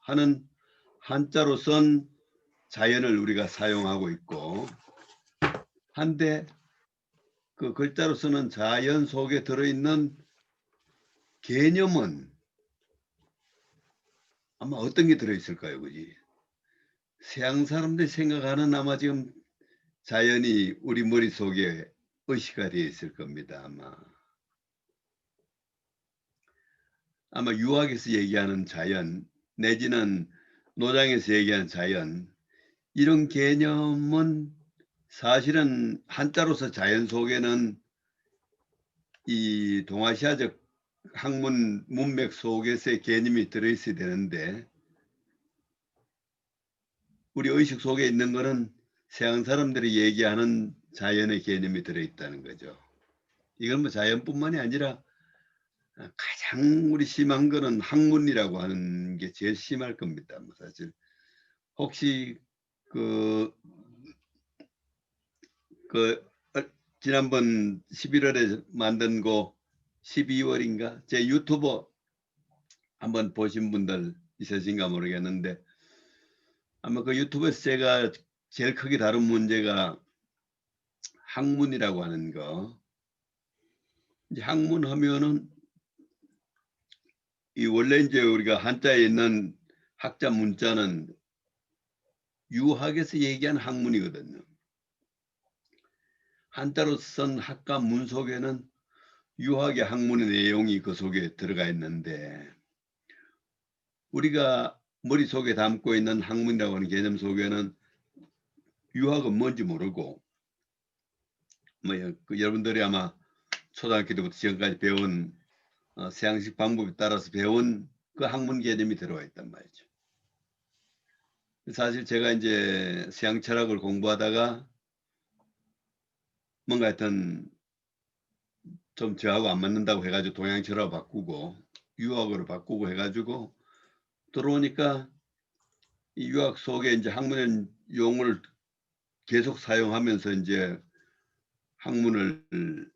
하는 한자로 쓴 자연을 우리가 사용하고 있고, 한데 그 글자로 쓰는 자연 속에 들어있는 개념은 아마 어떤 게 들어있을까요? 그지? 서양 사람들이 생각하는 아마 지금 자연이 우리 머릿속에 의식화 되어 있을 겁니다. 아마 유학에서 얘기하는 자연, 내지는 노장에서 얘기하는 자연, 이런 개념은 사실은 한자로서 자연 속에는 이 동아시아적 학문 문맥 속에서의 개념이 들어있어야 되는데, 우리 의식 속에 있는 거는 서양 사람들이 얘기하는 자연의 개념이 들어있다는 거죠. 이건 뭐 자연뿐만이 아니라 가장 우리 심한 거는 학문이라고 하는 게 제일 심할 겁니다. 사실 혹시 그 지난번 11월에 만든 거 12월인가 제 유튜버 한번 보신 분들 있으신가 모르겠는데, 아마 그 유튜브에서 제가 제일 크게 다룬 문제가 학문이라고 하는 거. 이제 학문 하면은 이 원래 이제 우리가 한자에 있는 학자 문자는 유학에서 얘기한 학문이거든요. 한자로 쓴 학과 문 속에는 유학의 학문의 내용이 그 속에 들어가 있는데, 우리가 머릿속에 담고 있는 학문이라고 하는 개념 속에는 유학은 뭔지 모르고, 여러분들이 아마 초등학교 때부터 지금까지 배운 서양식 방법에 따라서 배운 그 학문 개념이 들어가 있단 말이죠. 사실 제가 이제 서양 철학을 공부하다가 뭔가 하여튼 좀 저하고 안 맞는다고 해가지고 동양 철학을 바꾸고 유학으로 바꾸고 해가지고 들어오니까 이 유학 속에 이제 학문의 용어를 계속 사용하면서 이제 학문을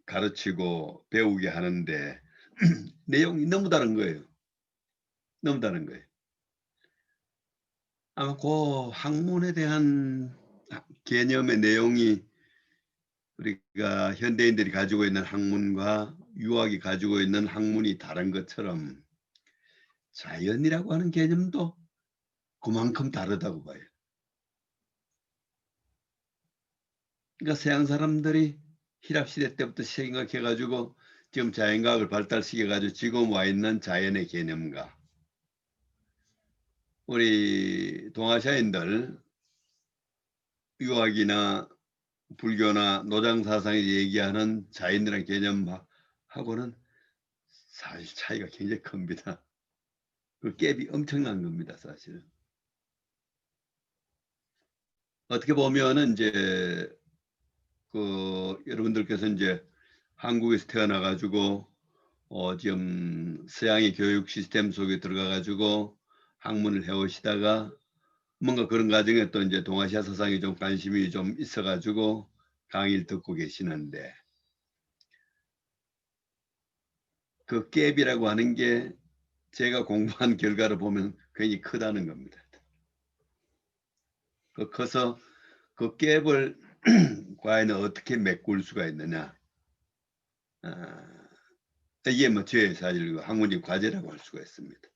가르치고 배우게 하는데 내용이 너무 다른 거예요. 너무 다른 거예요. 아마 그 학문에 대한 개념의 내용이 우리가 현대인들이 가지고 있는 학문과 유학이 가지고 있는 학문이 다른 것처럼 자연이라고 하는 개념도 그만큼 다르다고 봐요. 그러니까 서양 사람들이 히랍시대 때부터 생각해가지고 지금 자연과학을 발달시켜가지고 지금 와 있는 자연의 개념과 우리 동아시아인들 유학이나 불교나 노장사상이 얘기하는 자연이라는 개념하고는 사실 차이가 굉장히 큽니다. 그 갭이 엄청난 겁니다, 사실은. 어떻게 보면은 이제 여러분들께서 이제 한국에서 태어나가지고 지금 서양의 교육 시스템 속에 들어가가지고 학문을 해오시다가 뭔가 그런 과정에 또 이제 동아시아 사상에 좀 관심이 좀 있어가지고 강의를 듣고 계시는데, 그 갭이라고 하는 게 제가 공부한 결과를 보면 굉장히 크다는 겁니다. 커서 그 갭을 과연 어떻게 메꿀 수가 있느냐. 이게 뭐 제 사실 학문적 과제라고 할 수가 있습니다.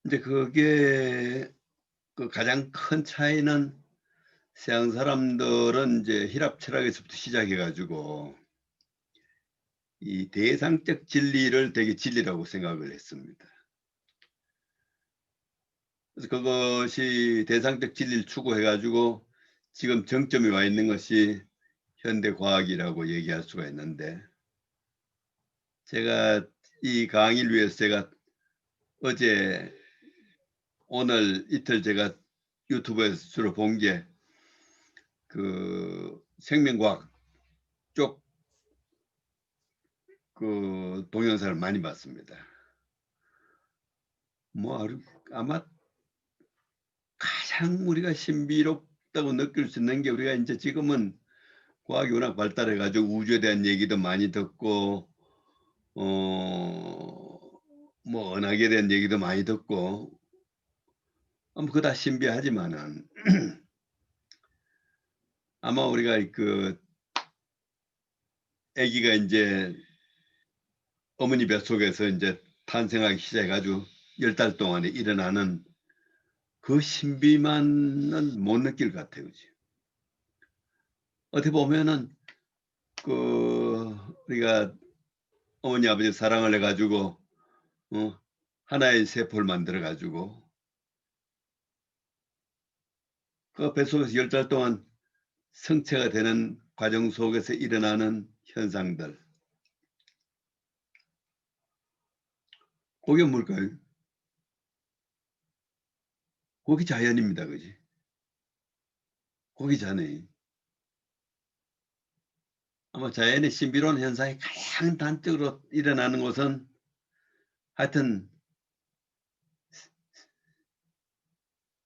이제 그게 그 가장 큰 차이는 서양 사람들은 이제 히랍 철학에서부터 시작해가지고 이 대상적 진리를 되게 진리라고 생각을 했습니다. 그래서 그것이 대상적 진리를 추구해가지고 지금 정점에 와 있는 것이 현대 과학이라고 얘기할 수가 있는데, 제가 이 강의를 위해서 제가 어제 오늘 이틀 제가 유튜브에서 주로 본 게 그 생명과학 쪽 그 동영상을 많이 봤습니다. 뭐 아마 가장 우리가 신비롭다고 느낄 수 있는 게, 우리가 이제 지금은 과학이 워낙 발달해 가지고 우주에 대한 얘기도 많이 듣고 은하계에 대한 얘기도 많이 듣고 그거 다 신비하지만은 아마 우리가 그 아기가 인제 어머니 뱃속에서 인제 탄생하기 시작해 가지고 10달 동안에 일어나는 그 신비만은 못 느낄 것 같아요. 그지? 어떻게 보면은 우리가 어머니 아버지 사랑을 해 가지고 하나의 세포를 만들어 가지고 그 뱃속에서 10달 동안 성체가 되는 과정 속에서 일어나는 현상들. 그게 뭘까요? 그게 자연입니다. 그지? 그게 자연이에요. 아마 자연의 신비로운 현상이 가장 단적으로 일어나는 곳은 하여튼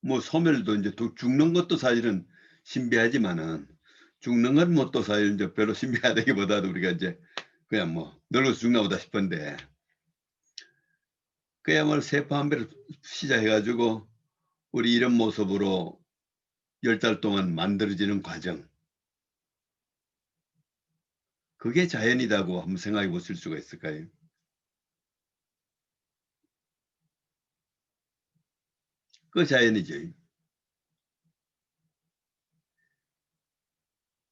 뭐 소멸도 인제 죽는 것도 사실은 신비하지만은 죽는 건 뭐 또 사실 인제 별로 신비하다기보다도 우리가 인제 그냥 뭐 늙어서 죽나 보다 싶은데 그야말로 세포 한 배를 시작해 가지고 우리 이런 모습으로 10달 동안 만들어지는 과정. 그게 자연이라고 한번 생각해 보실 수가 있을까요? 그 자연이죠.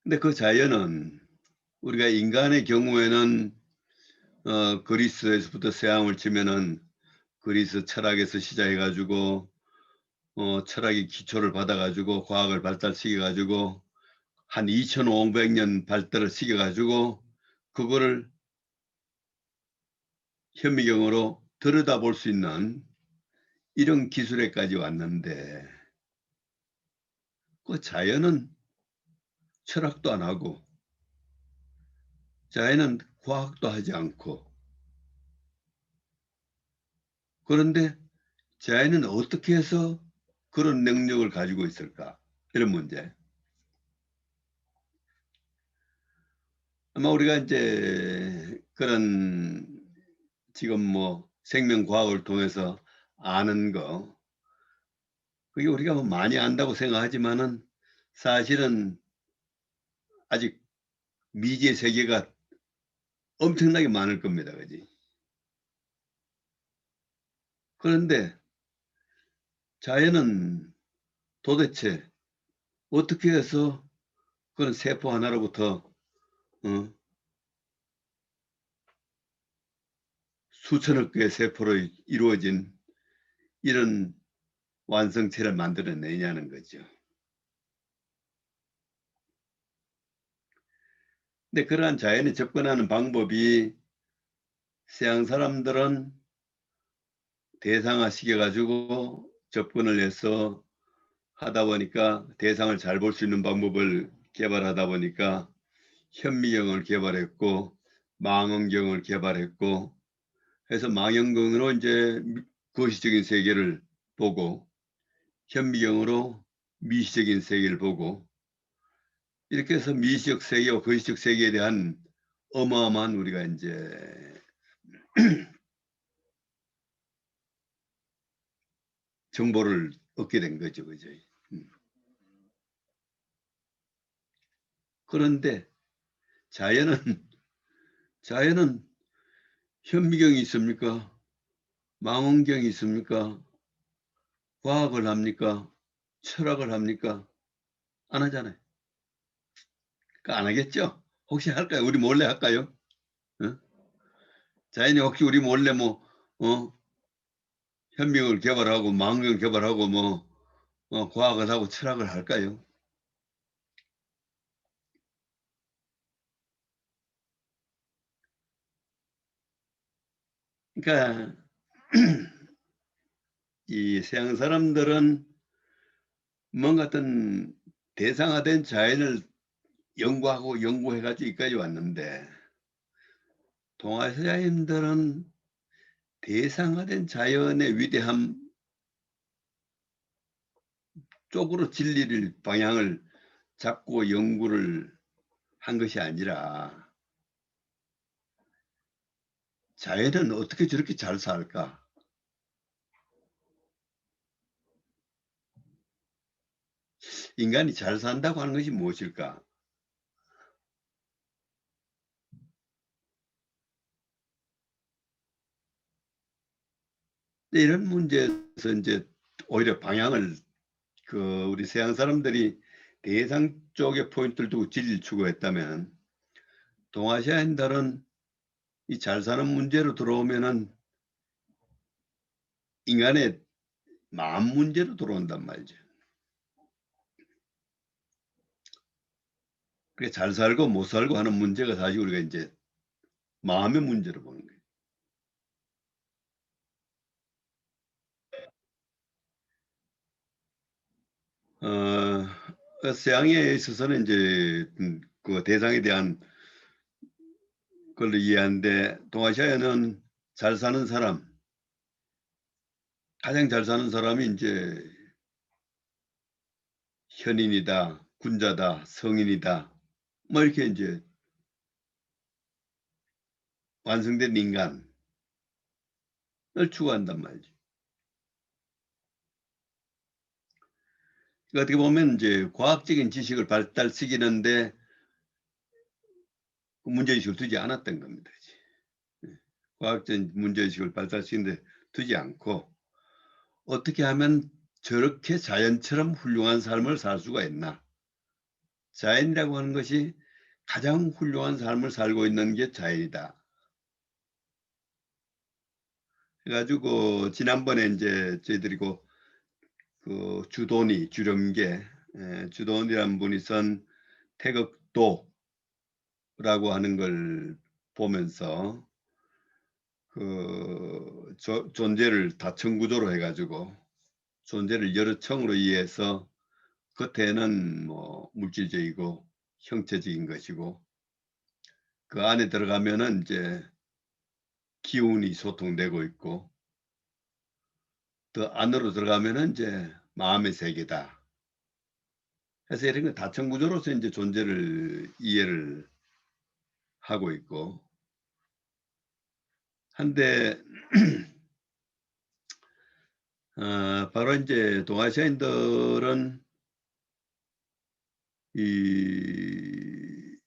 근데 그 자연은 우리가 인간의 경우에는 그리스에서부터 서양을 치면은 그리스 철학에서 시작해 가지고 철학의 기초를 받아 가지고 과학을 발달시켜 가지고 한 2,500년 발달을 시켜 가지고 그거를 현미경으로 들여다볼 수 있는 이런 기술에까지 왔는데 그 자연은 철학도 안 하고 자연은 과학도 하지 않고 그런데 자연은 어떻게 해서 그런 능력을 가지고 있을까? 이런 문제. 아마 우리가 인제 그런 지금 뭐 생명과학을 통해서 아는 거 그게 우리가 뭐 많이 안다고 생각하지만은 사실은 아직 미지의 세계가 엄청나게 많을 겁니다. 그지? 그런데 자연은 도대체 어떻게 해서 그런 세포 하나로부터 어 수천억 개의 세포로 이루어진 이런 완성체를 만들어 내냐는 거죠. 근데 그러한 자연에 접근하는 방법이 서양 사람들은 대상화시켜 가지고 접근을 해서 하다 보니까 대상을 잘 볼 수 있는 방법을 개발하다 보니까 현미경을 개발했고 망원경을 개발했고 해서 망원경으로 인제 거시적인 세계를 보고 현미경으로 미시적인 세계를 보고 이렇게 해서 미시적 세계와 거시적 세계에 대한 어마어마한 우리가 인제 정보를 얻게 된 거죠. 그죠? 음. 그런데 자연은 자연은 현미경이 있습니까? 망원경이 있습니까? 과학을 합니까? 철학을 합니까? 안 하잖아요. 그러니까 안 하겠죠? 혹시 할까요? 우리 몰래 할까요? 어? 자연이 혹시 우리 몰래 뭐 어 현미경을 개발하고 망원경을 개발하고 뭐 과학을 하고 철학을 할까요? 그러니까 이 서양 사람들은 뭔가 어떤 대상화된 자연을 연구하고 연구해 가지고 여기까지 왔는데 동아시아인들은 대상화된 자연의 위대함 쪽으로 진리를 방향을 잡고 연구를 한 것이 아니라 '자연은 어떻게 저렇게 잘 살까?' 인간이 잘 산다고 하는 것이 무엇일까? 이런 문제에서 이제 오히려 방향을 우리 서양 사람들이 대상 쪽에 포인트를 두고 진리를 추구했다면 동아시아인들은 이 잘 사는 문제로 들어오면은 인간의 마음 문제로 들어온단 말이죠. 그게 잘 살고 못 살고 하는 문제가 사실 우리가 이제 마음의 문제로 보는 거예요. 서양에 있어서는 이제 그 대상에 대한 걸로 이해하는데 동아시아에는 잘 사는 사람, 가장 잘 사는 사람이 인제 현인이다, 군자다, 성인이다 뭐 이렇게 인제 완성된 인간을 추구한단 말이죠. 그러니까 어떻게 보면 인제 과학적인 지식을 발달시키는데 그 문제의식을 두지 않았던 겁니다. 이제. 예. 과학적인 문제의식을 발달시키는 데 두지 않고 '어떻게 하면 저렇게 자연처럼 훌륭한 삶을 살 수가 있나.' 자연이라고 하는 것이 가장 훌륭한 삶을 살고 있는 게 자연이다. 그래 가지고 지난번에 인제 저희들이 주돈이 주렴계 주돈이라는 분이 쓴 태극도라고 하는 걸 보면서 존재를 다층 구조로 해 가지고 존재를 여러 층으로 이해해서 겉에는 뭐 물질적이고 형체적인 것이고 그 안에 들어가면은 인제 기운이 소통되고 있고 더 안으로 들어가면은 인제 마음의 세계다. 해서 이런 거 다층 구조로서 인제 존재를 이해를 하고 있고 한데 바로 인제 동아시아인들은 이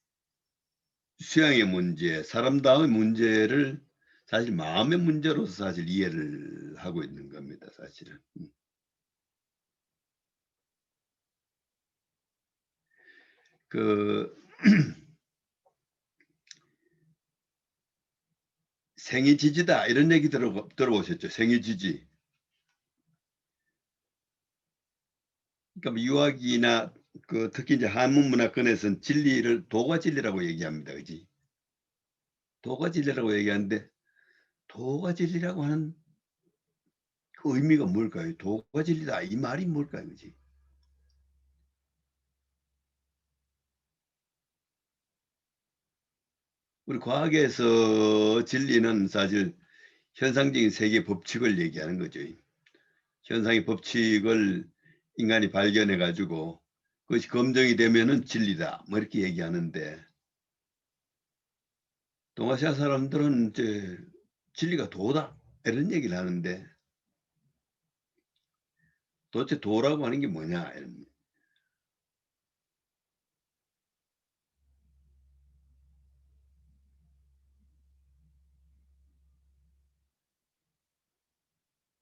수양의 문제, 사람다움의 문제를 사실 마음의 문제로서 사실 이해를 하고 있는 겁니다 사실은. 그 "생이지지다." 이런 얘기 들어보셨죠? 생이지지. 그러니까 뭐 유학이나 특히 이제 한문 문화권에서는 진리를 도가 진리라고 얘기합니다. 그지? 도가 진리라고 얘기하는데 도가 진리라고 하는 그 의미가 뭘까요? 도가 진리다 이 말이 뭘까요? 그지? 우리 과학에서 진리는 사실 현상적인 세계 법칙을 얘기하는 거죠. 현상의 법칙을 인간이 발견해 가지고 그것이 검증이 되면은 진리다. 뭐 이렇게 얘기하는데 동아시아 사람들은 이제 "진리가 도다." 이런 얘기를 하는데 도대체 도라고 하는 게 뭐냐 이런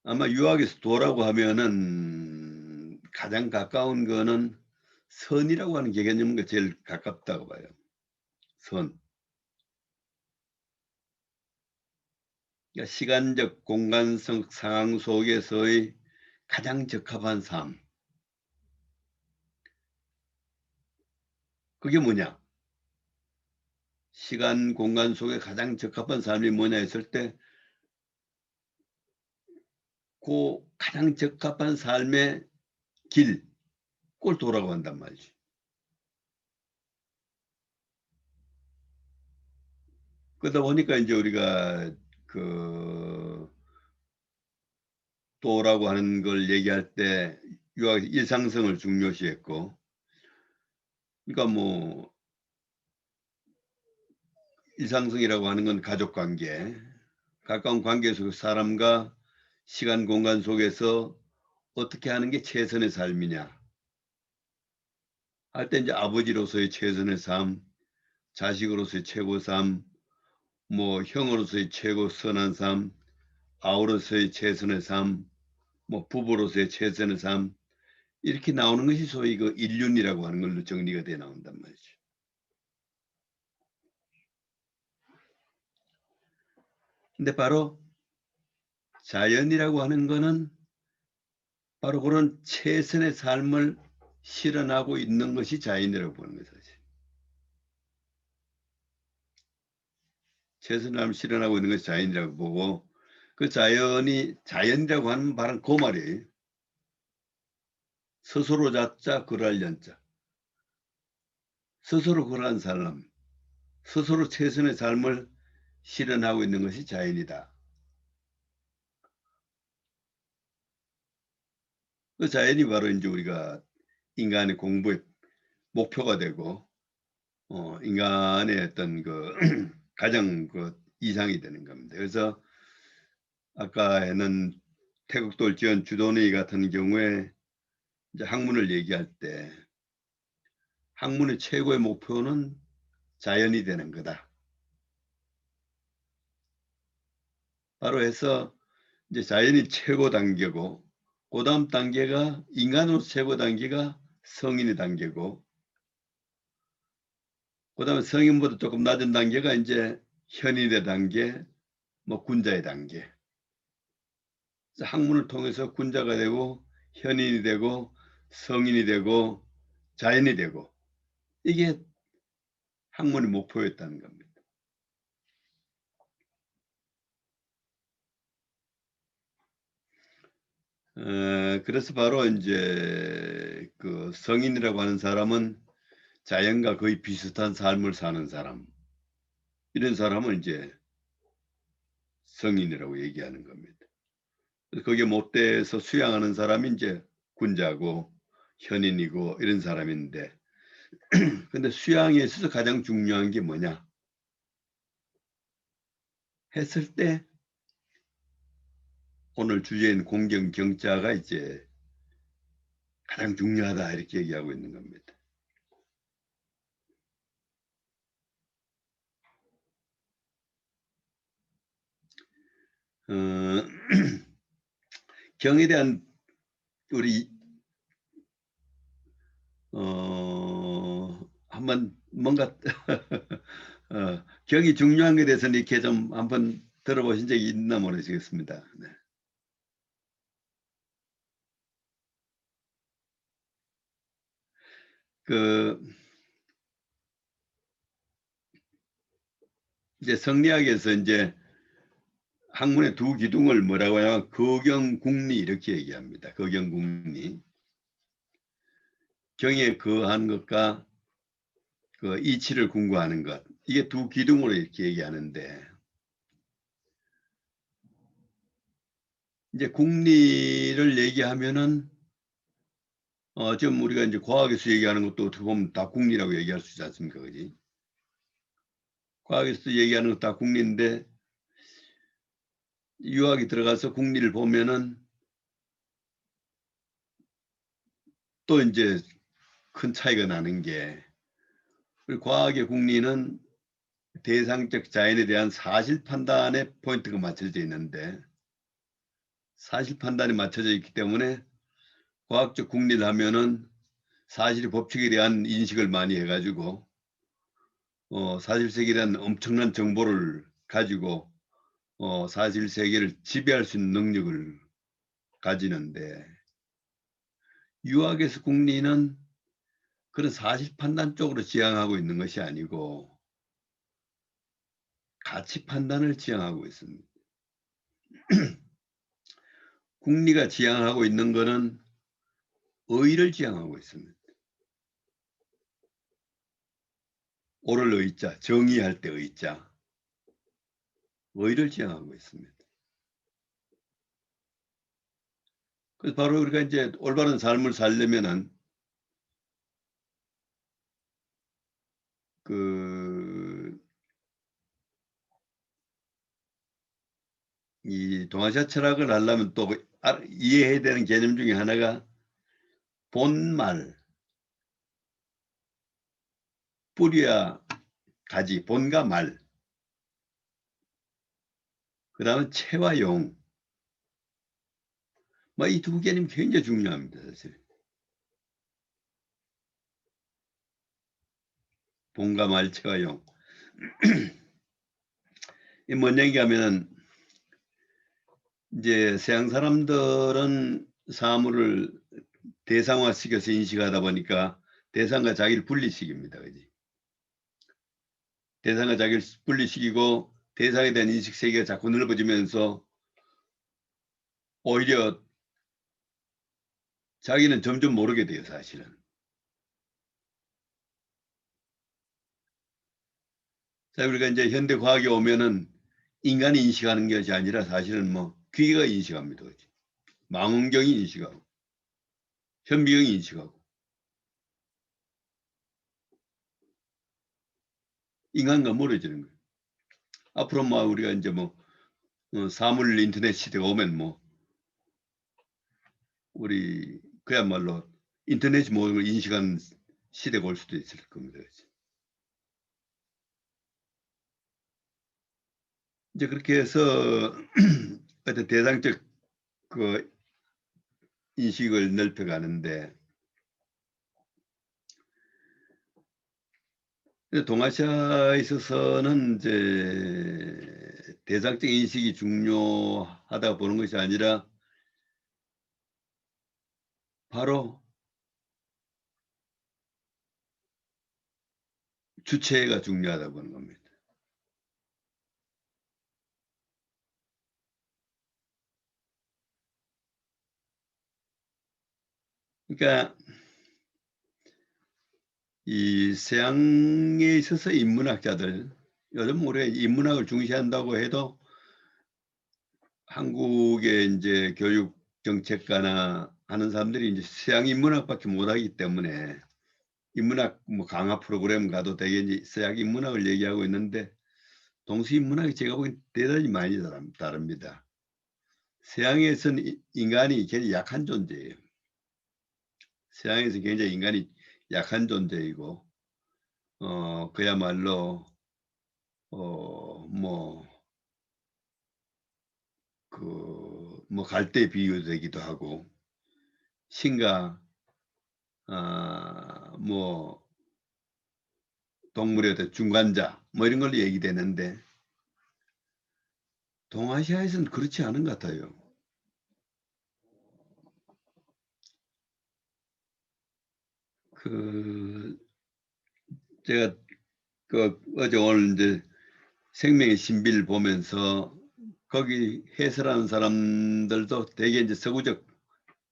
아마 유학에서 도라고 하면은 가장 가까운 거는 선이라고 하는 개념과 제일 가깝다고 봐요. 선. 그러니까 시간적 공간적 상황 속에서의 가장 적합한 삶. 그게 뭐냐? 시간 공간 속에 가장 적합한 삶이 뭐냐 했을 때 가장 적합한 삶의 길 그걸 도라고 한단 말이지. 그러다 보니까 인제 우리가 그 도라고 하는 걸 얘기할 때 유학 일상성을 중요시했고 그러니까 뭐 일상성이라고 하는 건 가족 관계, 가까운 관계 속 사람과 시간 공간 속에서 어떻게 하는 게 최선의 삶이냐. 할 때 이제 아버지로서의 최선의 삶, 자식으로서의 최고 삶, 뭐 형으로서의 최고 선한 삶, 아우로서의 최선의 삶, 뭐 부부로서의 최선의 삶, 이렇게 나오는 것이 소위 그 일륜이라고 하는 걸로 정리가 돼 나온단 말이죠. 근데 바로 자연이라고 하는 거는 바로 그런 최선의 삶을 실현하고 있는 것이 자연이라고 보는 거죠. 사실. 최선의 삶을 실현하고 있는 것이 자연이라고 보고, 그 자연이라고 하는 바로 그 말이에요. 스스로 자자 그럴 연자. 스스로 그러한 사람, 스스로 최선의 삶을 실현하고 있는 것이 자연이다. 그 자연이 바로 이제 우리가 인간의 공부의 목표가 되고, 인간의 어떤 그 가장 그 이상이 되는 겁니다. 그래서 아까에는 태극돌지원 주도니 같은 경우에 이제 학문을 얘기할 때 학문의 최고의 목표는 자연이 되는 거다. 바로 해서 이제 자연이 최고 단계고, 그 다음 단계가 인간으로서 최고 단계가 성인의 단계고, 그 다음에 성인보다 조금 낮은 단계가 이제 현인의 단계, 뭐 군자의 단계. 학문을 통해서 군자가 되고 현인이 되고 성인이 되고 자연이 되고, 이게 학문의 목표였다는 겁니다. 그래서 바로 이제 그 성인이라고 하는 사람은 자연과 거의 비슷한 삶을 사는 사람, 이런 사람은 이제 성인이라고 얘기하는 겁니다. 거기에 못돼서 수양하는 사람이 이제 군자고 현인이고 이런 사람인데, 근데 수양에 있어서 가장 중요한 게 뭐냐 했을 때 오늘 주제인 공경경자가 이제 가장 중요하다 이렇게 얘기하고 있는 겁니다. 어, 경에 대한 우리 한번 뭔가 경이 중요한 것에 대해서는 이렇게 좀 한번 들어보신 적이 있나 모르겠습니다. 네. 그 이제 성리학에서 이제 학문의 두 기둥을 뭐라고 하냐면 거경궁리 이렇게 얘기합니다. 거경궁리. 경에 거한 것과 그 이치를 궁구하는 것. 이게 두 기둥으로 이렇게 얘기하는데, 이제 궁리를 얘기하면은 좀 우리가 이제 과학에서 얘기하는 것도 어떻게 보면 다 궁리라고 얘기할 수 있지 않습니까? 그지? 과학에서 얘기하는 것 다 궁리인데, 유학이 들어가서 궁리를 보면은 또 이제 큰 차이가 나는 게, 우리 과학의 궁리는 대상적 자연에 대한 사실 판단에 포인트가 맞춰져 있는데, 사실 판단이 맞춰져 있기 때문에 과학적 궁리를 하면은 사실의 법칙에 대한 인식을 많이 해가지고 사실세계에 대한 엄청난 정보를 가지고 사실세계를 지배할 수 있는 능력을 가지는데, 유학에서 궁리는 그런 사실 판단 쪽으로 지향하고 있는 것이 아니고 가치 판단을 지향하고 있습니다. 궁리가 지향하고 있는 것은 의를 지향하고 있습니다. 옳을 의자, 정의할 때 의자, 의를 지향하고 있습니다. 그래서 바로 우리가 이제 올바른 삶을 살려면은 이 동아시아 철학을 하려면 또 이해해야 되는 개념 중에 하나가 본말, 뿌리와 가지, 본과 말, 그 다음에 체와 용, 뭐 이 두 개는 굉장히 중요합니다. 사실 본과 말, 체와 용. 이 뭔 얘기하면은 이제 서양 사람들은 사물을 대상화시켜서 인식하다 보니까 대상과 자기를 분리시킵니다. 그지? 대상과 자기를 분리시키고 대상에 대한 인식 세계가 자꾸 넓어지면서 오히려 자기는 점점 모르게 돼요, 사실은. 자, 우리가 이제 현대 과학에 오면은 인간이 인식하는 것이 아니라 사실은 뭐 기계가 인식합니다. 그지? 망원경이 인식하고 현미경이 인식하고 인간과 멀어지는 거예요. 앞으로 뭐 우리가 이제 뭐 사물 인터넷 시대가 오면 뭐 우리 그야말로 인터넷이 모든 걸 인식하는 시대가 올 수도 있을 겁니다. 이제 그렇게 해서 어떤 대상적 그 인식을 넓혀가는데 동아시아에 있어서는 이제 대상적 인식이 중요하다 보는 것이 아니라 바로 주체가 중요하다 보는 겁니다. 그러니까 이 서양에 있어서 인문학자들, 요즘 우리가 인문학을 중시한다고 해도 한국의 이제 교육 정책가나 하는 사람들이 이제 서양 인문학밖에 못하기 때문에 인문학 뭐 강화 프로그램 가도 되게 이제 서양 인문학을 얘기하고 있는데 동시 인문학이 제가 보기엔 대단히 많이 다릅니다. 서양에서는 인간이 굉장히 약한 존재예요. 서양에서 굉장히 인간이 약한 존재이고 그야말로 뭐 뭐 갈대 비유되기도 하고 신과 뭐 동물의 어떤 중간자 뭐 이런 걸로 얘기되는데 동아시아에서는 그렇지 않은 것 같아요. 그 제가 그 어제 오늘 이제 생명의 신비를 보면서 거기 해설하는 사람들도 되게 이제 서구적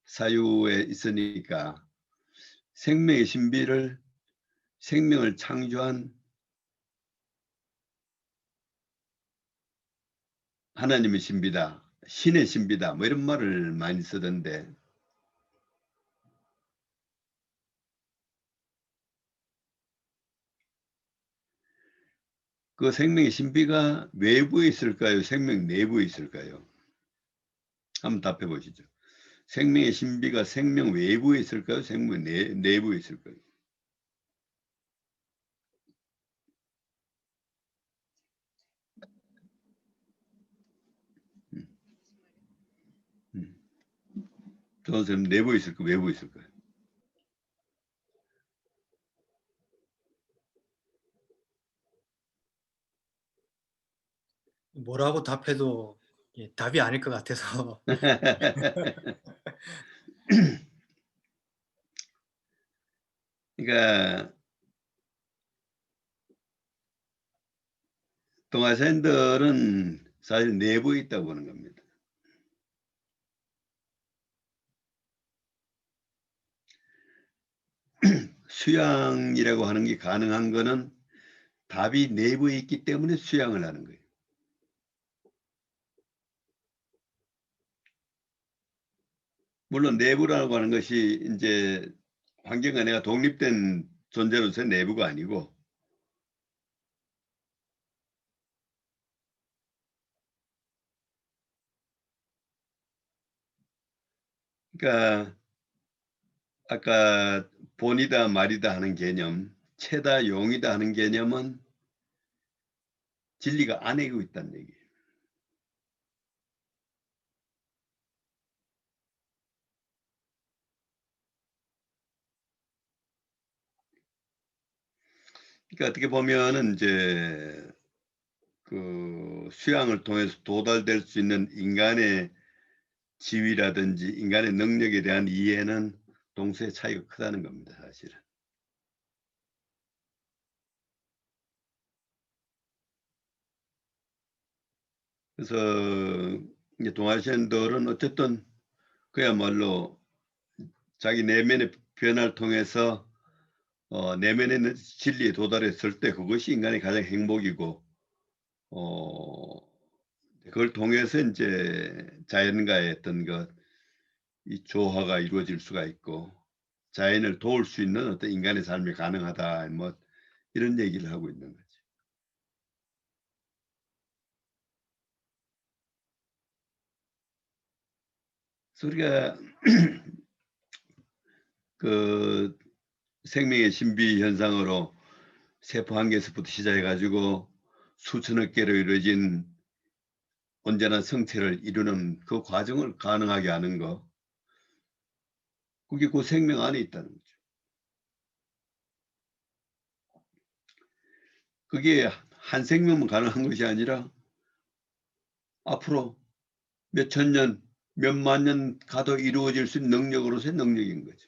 사유에 있으니까 생명의 신비를 생명을 창조한 하나님의 신비다, 신의 신비다, 뭐 이런 말을 많이 쓰던데 그 생명의 신비가 외부에 있을까요? 생명 내부에 있을까요? 한번 답해 보시죠. 생명의 신비가 생명 외부에 있을까요? 생명 내부에 있을까요? 음, 음. 저는 내부에 있을까요? 외부에 있을까요? 뭐라고 답해도 답이 아닐 것 같아서. 그러니까 동아시아인들은 사실 내부에 있다고 보는 겁니다. 수양이라고 하는 게 가능한 거는 답이 내부에 있기 때문에 수양을 하는 거예요. 물론 내부라고 하는 것이 이제 환경과 내가 독립된 존재로서의 내부가 아니고 그러니까 아까 본이다 말이다 하는 개념 체다 용이다 하는 개념은 진리가 안에 있다는 얘기예요. 그러니까 어떻게 보면은 이제 그 수양을 통해서 도달될 수 있는 인간의 지위라든지 인간의 능력에 대한 이해는 동서의 차이가 크다는 겁니다, 사실은. 그래서 이제 동아시안들은 어쨌든 그야말로 자기 내면의 변화를 통해서 내면에 있는 진리에 도달했을 때 그것이 인간의 가장 행복이고 그걸 통해서 인제 자연과의 어떤 이 조화가 이루어질 수가 있고 자연을 도울 수 있는 어떤 인간의 삶이 가능하다. 뭐 이런 얘기를 하고 있는 거죠. 그래서 우리가 그 생명의 신비 현상으로 세포 한 개에서부터 시작해 가지고 수천억 개로 이루어진 온전한 성체를 이루는 그 과정을 가능하게 하는 거. 그게 그 생명 안에 있다는 거죠. 그게 한 생명만 가능한 것이 아니라 앞으로 몇천 년, 몇만 년 가도 이루어질 수 있는 능력으로서의 능력인 거죠.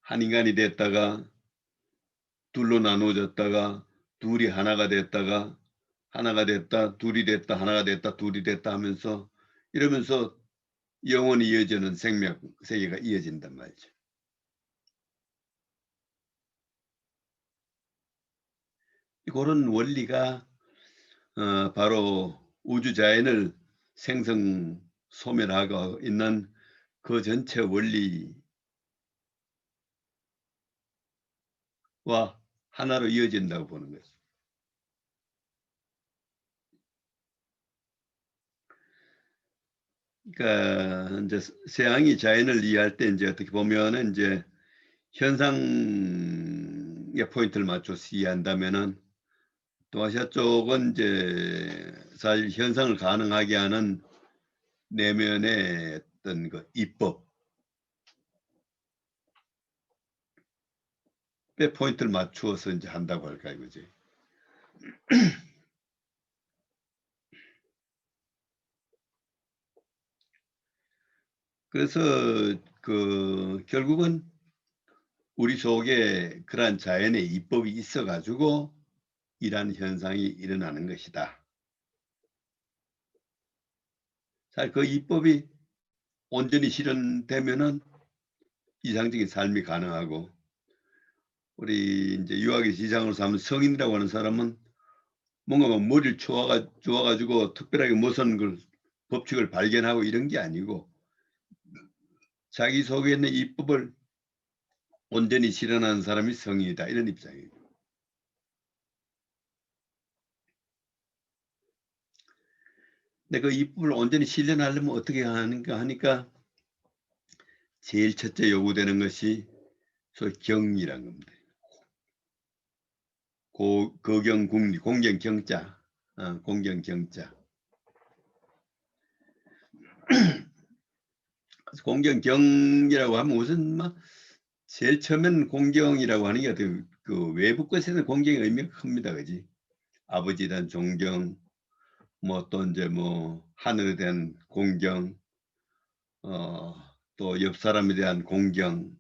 한 인간이 됐다가 둘로 나누어졌다가 둘이 하나가 됐다가 하나가 됐다, 둘이 됐다, 하나가 됐다, 둘이 됐다 하면서 이러면서 영원히 이어지는 생명 세계가 이어진단 말이죠. 그런 원리가 바로 우주 자연을 생성 소멸하고 있는 그 전체 원리와 하나로 이어진다고 보는 거죠. 그러니까 인제 서양이 자연을 이해할 때 인제 어떻게 보면은 인제 현상의 포인트를 맞춰서 이해한다면은 동아시아 쪽은 인제 사실 현상을 가능하게 하는 내면의 어떤 그 이법에 포인트를 맞추어서 인제 한다고 할까 이거지. 그래서 결국은 우리 속에 그러한 자연의 이법이 있어 가지고 이러한 현상이 일어나는 것이다. 자, 그 이법이 온전히 실현되면은 이상적인 삶이 가능하고 우리 인제 유학의 이상으로 삼은 성인이라고 하는 사람은 뭔가 막 머리를 좋아 가지고 특별하게 무슨 법칙을 발견하고 이런 게 아니고 자기 속에 있는 이법을 온전히 실현하는 사람이 성인이다 이런 입장이에요. 근데 그 이법을 온전히 실현하려면 어떻게 하는가 하니까 제일 첫째 요구되는 것이 소위 경이라는 겁니다. 거경궁리 공경경자 공경경자. 그래서 공경경이라고 하면 우선 막 제일 처음에는 공경이라고 하는 게 어떻게 그 외부 것에는 공경의 의미가 큽니다. 그지? 아버지에 대한 존경 뭐 또 인제 뭐 하늘에 대한 공경 또 옆 사람에 대한 공경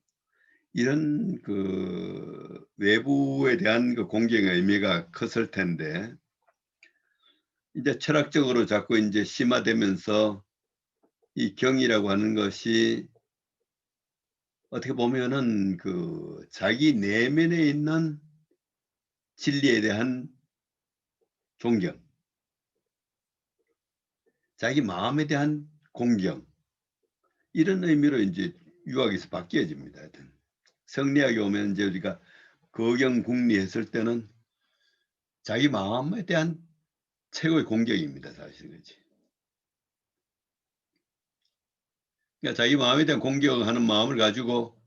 이런 그 외부에 대한 그 공경의 의미가 컸을 텐데 이제 철학적으로 자꾸 인제 심화되면서 이 경이라고 하는 것이 어떻게 보면은 그 자기 내면에 있는 진리에 대한 존경, 자기 마음에 대한 공경 이런 의미로 인제 유학에서 바뀌어집니다 하여튼. 성리학에 오면 인제 우리가 거경궁리했을 때는 자기 마음에 대한 최고의 공경입니다 사실 그지. 그러니까 자기 마음에 대한 공경하는 마음을 가지고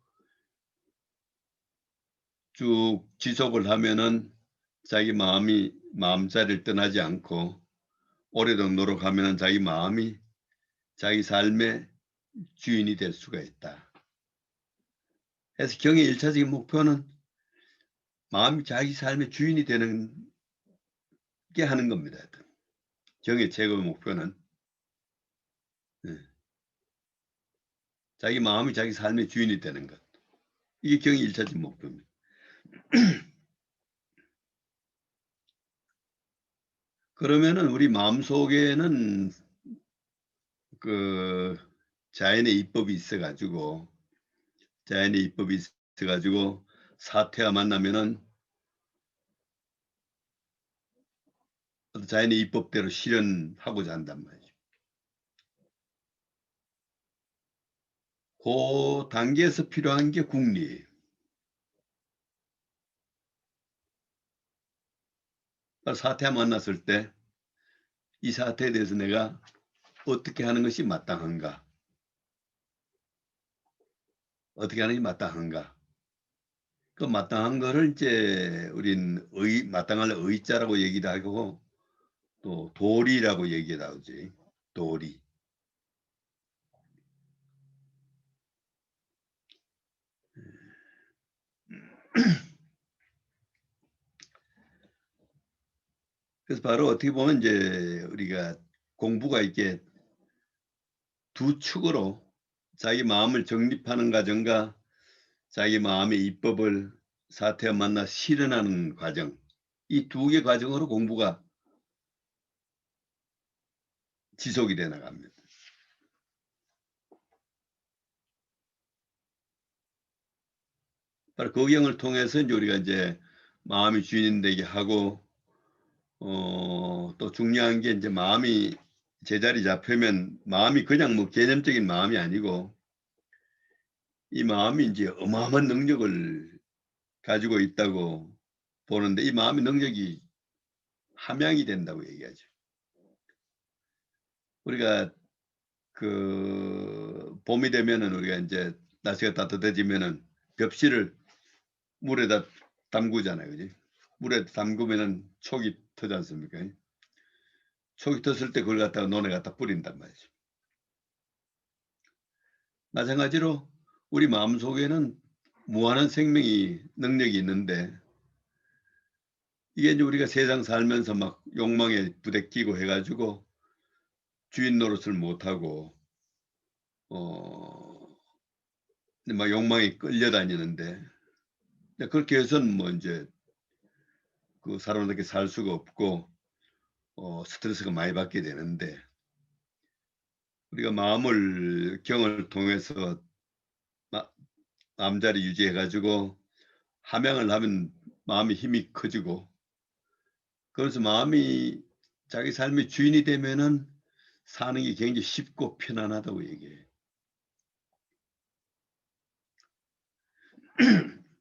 쭉 지속을 하면은 자기 마음자리를 떠나지 않고 오래도록 노력하면은 자기 마음이 자기 삶의 주인이 될 수가 있다. 그래서 경의 1차적인 목표는 마음이 자기 삶의 주인이 되는 게 하는 겁니다. 경의 최고의 목표는 자기 마음이 자기 삶의 주인이 되는 것. 이게 경의 1차적인 목표입니다. 그러면은 우리 마음속에는 그 자연의 이법이 있어가지고 사태와 만나면은 자연의 이법대로 실현하고자 한단 말이죠. 그 단계에서 필요한 게 국리예요. 사태와 만났을 때 이 사태에 대해서 내가 어떻게 하는 것이 마땅한가? 어떻게 하는 게 마땅한가? 그 마땅한 거를 이제 우린 마땅할 의자라고 얘기도 하고 또 도리라고 얘기도 하지. 도리. 그래서 바로 어떻게 보면 이제 우리가 공부가 이렇게 두 축으로 자기 마음을 정립하는 과정과 자기 마음의 이법을 사태와 만나 실현하는 과정, 이 두 개 과정으로 공부가 지속이 돼 나갑니다. 바로 그 과정을 통해서 이제 우리가 이제 마음이 주인 되게 하고 또 중요한 게 이제 마음이 제자리 잡히면 마음이 그냥 뭐 개념적인 마음이 아니고 이 마음이 이제 어마어마한 능력을 가지고 있다고 보는데 이 마음의 능력이 함양이 된다고 얘기하죠. 우리가 그 봄이 되면은 우리가 이제 날씨가 따뜻해지면은 벽실을 물에다 담그잖아요, 그지? 물에 담그면은 촉이 터지 않습니까? 촉이 텄을 때 그걸 갖다가 논에 갖다 뿌린단 말이죠. 마찬가지로 우리 마음속에는 무한한 생명이 능력이 있는데 이게 이제 우리가 세상 살면서 막 욕망에 부대끼고 해가지고 주인 노릇을 못하고 막 욕망에 끌려다니는데 그렇게 해서는 뭐 이제 그 사람들에게 살 수가 없고 스트레스가 많이 받게 되는데 우리가 경을 통해서 마음자리 유지해 가지고 함양을 하면 마음의 힘이 커지고 그래서 마음이 자기 삶의 주인이 되면은 사는 게 굉장히 쉽고 편안하다고 얘기해요.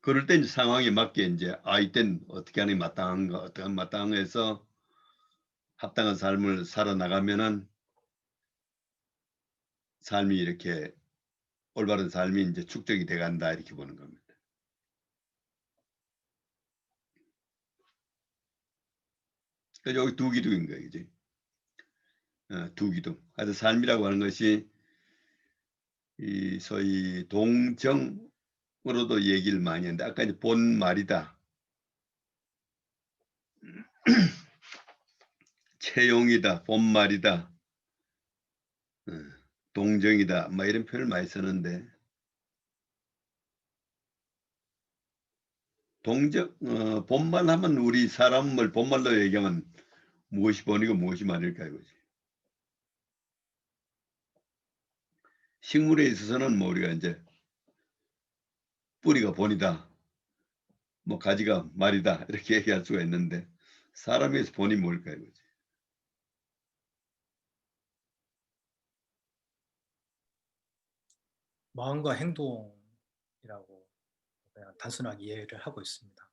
그럴 때 이제 상황에 맞게 이제 이땐 어떻게 하는 게 마땅한가 어떻게 하면 마땅한가 해서 합당한 삶을 살아나가면은 삶이 이렇게 올바른 삶이 이제 축적이 돼 간다 이렇게 보는 겁니다. 그래서 여기 두 기둥인 거예요, 이제. 두 기둥. 그래서 삶이라고 하는 것이 이 소위 동정으로도 얘기를 많이 했는데 아까 이제 본말이다. 채용이다. 본말이다. 동정이다. 막 이런 표현을 많이 쓰는데 본말 하면 우리 사람을 본말로 얘기하면 무엇이 본이고 무엇이 말일까 이거지. 식물에 있어서는 뭐 우리가 이제 뿌리가 본이다. 뭐 가지가 말이다. 이렇게 얘기할 수가 있는데 사람에서 본이 뭘까 이거지. 마음과 행동이라고 그냥 단순하게 이해를 하고 있습니다.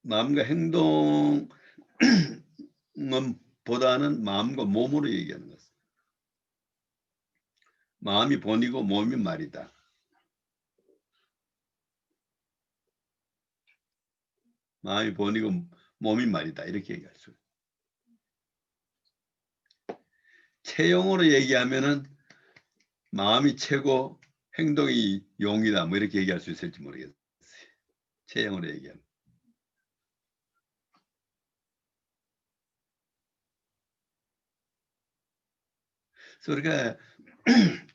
마음과 행동은 보다는 마음과 몸으로 얘기하는 것입니다. 마음이 본이고 몸이 말이다. 마음이 본이고 몸이 말이다. 이렇게 얘기할 수 있어요. 체용으로 얘기하면은 마음이 체고 행동이 용이다. 뭐 이렇게 얘기할 수 있을지 모르겠어요. 체형으로 얘기하면. 그래서 우리가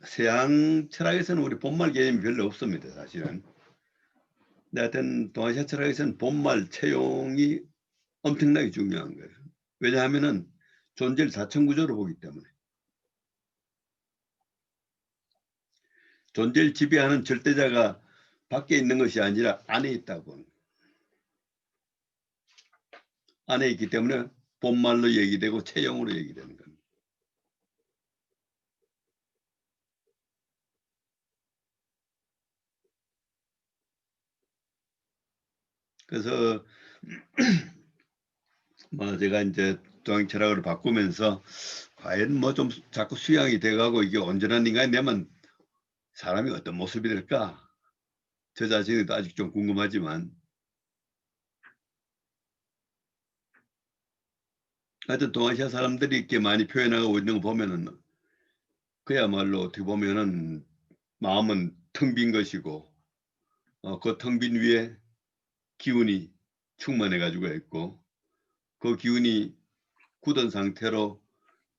서양 철학에서는 우리 본말 개념이 별로 없습니다. 사실은. 근데 하여튼 동아시아 철학에서는 본말 체용이 엄청나게 중요한 거예요. 왜냐하면은 존재를 사천구조로 보기 때문에. 존재를 지배하는 절대자가 밖에 있는 것이 아니라 안에 있다고. 안에 있기 때문에 본말로 얘기되고 체형으로 얘기되는 겁니다. 그래서 뭐 제가 이제 동양 철학을 바꾸면서 과연 뭐 좀 자꾸 수양이 돼가고 이게 온전한 인간이 되면 사람이 어떤 모습이 될까? 저 자신도 아직 좀 궁금하지만 하여튼 동아시아 사람들이 이렇게 많이 표현하고 있는 거 보면은 그야말로 어떻게 보면은 마음은 텅 빈 것이고 그 텅 빈 위에 기운이 충만해 가지고 있고 그 기운이 굳은 상태로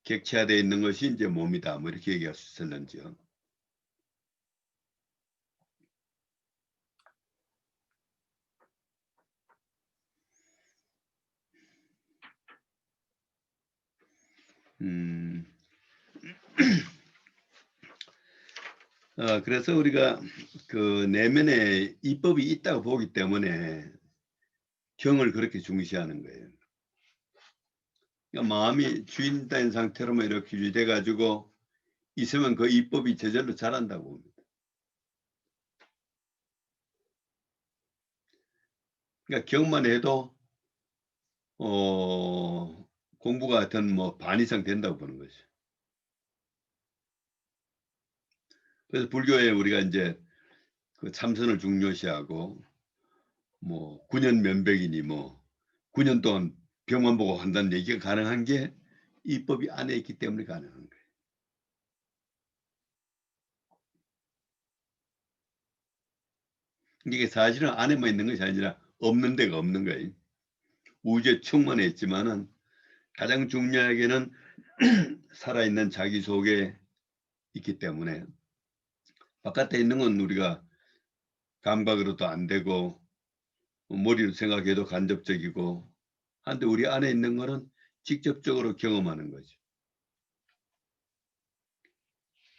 객체화되어 있는 것이 이제 몸이다. 뭐 이렇게 얘기할 수 있을런지요. 그래서 우리가 그 내면에 이법이 있다고 보기 때문에 경을 그렇게 중시하는 거예요. 그러니까 마음이 주인된 상태로만 이렇게 유지돼 가지고 있으면 그 이법이 저절로 자란다고 봅니다. 그러니까 경만 해도 공부가 하여튼 뭐 반 이상 된다고 보는 거죠. 그래서 불교에 우리가 이제 그 참선을 중요시하고 뭐 9년 면백이니 뭐 9년 동안 병만 보고 한다는 얘기가 가능한 게 이법이 안에 있기 때문에 가능한 거예요. 이게 사실은 안에만 있는 것이 아니라 없는 데가 없는 거예요. 우주에 충만해 있지만은 가장 중요하게는 살아있는 자기 속에 있기 때문에 바깥에 있는 건 우리가 감각으로도 안 되고 머리로 생각해도 간접적이고 한데 우리 안에 있는 거는 직접적으로 경험하는 거죠.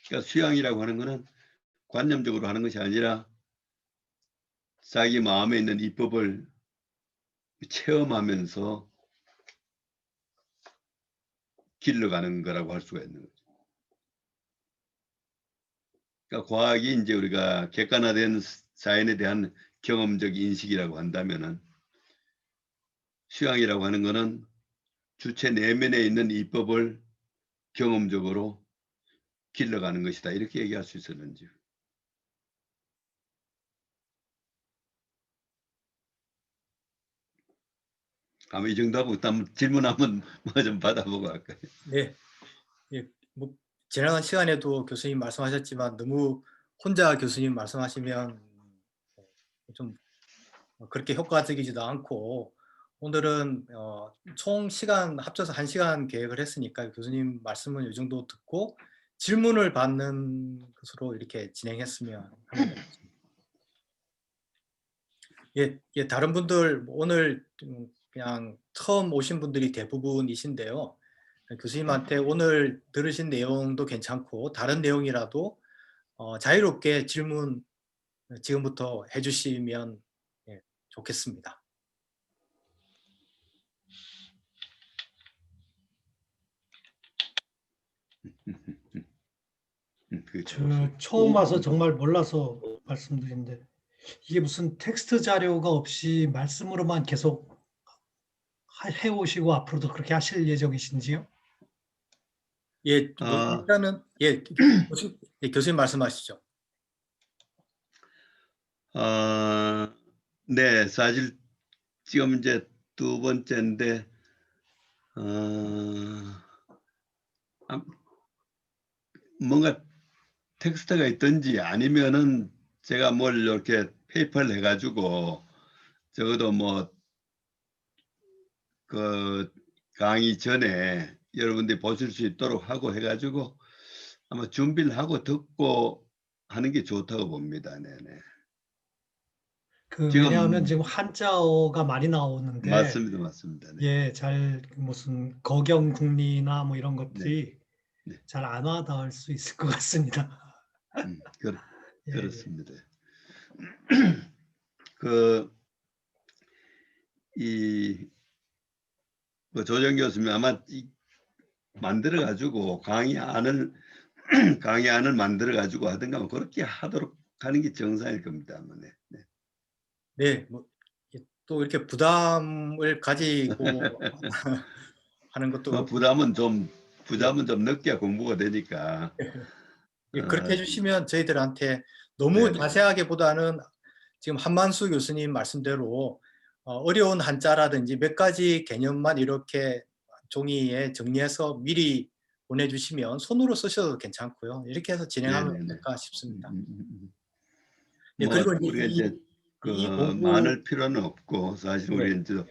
그러니까 수양이라고 하는 거는 관념적으로 하는 것이 아니라 자기 마음에 있는 이법을 체험하면서 길러가는 거라고 할 수가 있는 거죠. 그러니까 과학이 이제 우리가 객관화된 자연에 대한 경험적 인식이라고 한다면은 수양이라고 하는 거는 주체 내면에 있는 이법을 경험적으로 길러가는 것이다. 이렇게 얘기할 수 있었는지. 아마 이 정도 하고 일단 질문 한번 뭐 좀 받아보고 할까요? 네. 예, 뭐 지나간 시간에도 교수님 말씀하셨지만 너무 혼자 교수님 말씀하시면 좀 그렇게 효과적이지도 않고 오늘은 총 시간 합쳐서 1시간 계획을 했으니까 교수님 말씀은 이 정도 듣고 질문을 받는 것으로 이렇게 진행했으면 합니다. 예, 다른 분들 오늘 그냥 처음 오신 분들이 대부분이신데요. 교수님한테 오늘 들으신 내용도 괜찮고 다른 내용이라도 자유롭게 질문 지금부터 해주시면 좋겠습니다. 저 처음 와서 정말 몰라서 말씀드린데 이게 무슨 텍스트 자료가 없이 말씀으로만 계속 해오시고 앞으로도 그렇게 하실 예정이신지요? 예, 뭐 일단은 교수님 말씀하시죠. 네, 사실 지금 이제 두 번째인데 뭔가 텍스트가 있든지 아니면은 제가 뭘 이렇게 페이퍼를 해가지고 적어도 뭐 그 강의 전에 여러분들이 보실 수 있도록 하고 해가지고 아마 준비를 하고 듣고 하는 게 좋다고 봅니다. 네네. 왜냐하면 지금 지금 한자어가 많이 나오는데 맞습니다, 맞습니다. 네. 예, 잘 무슨 거경국리나 뭐 이런 네. 것들이 네. 잘 안 와닿을 수 있을 것 같습니다. 예, 그렇습니다. 뭐 조정 교수님 아마 만들어 가지고 강의안을 만들어 가지고 하든가 뭐 그렇게 하도록 하는 게 정상일 겁니다. 아마. 네. 네. 네, 뭐 또 이렇게 부담을 가지고 하는 것도 뭐 그렇고 부담은 좀 늦게 공부가 되니까. 예, 그렇게 해주시면 저희들한테 너무 네네. 자세하게보다는 지금 한만수 교수님 말씀대로 어려운 한자라든지 몇 가지 개념만 이렇게 종이에 정리해서 미리 보내주시면 손으로 쓰셔도 괜찮고요. 이렇게 해서 진행하면 네네네. 어떨까 싶습니다. 예, 뭐 그리고 우리가 이제 이 공부 많을 필요는 없고 사실 네. 우리 이제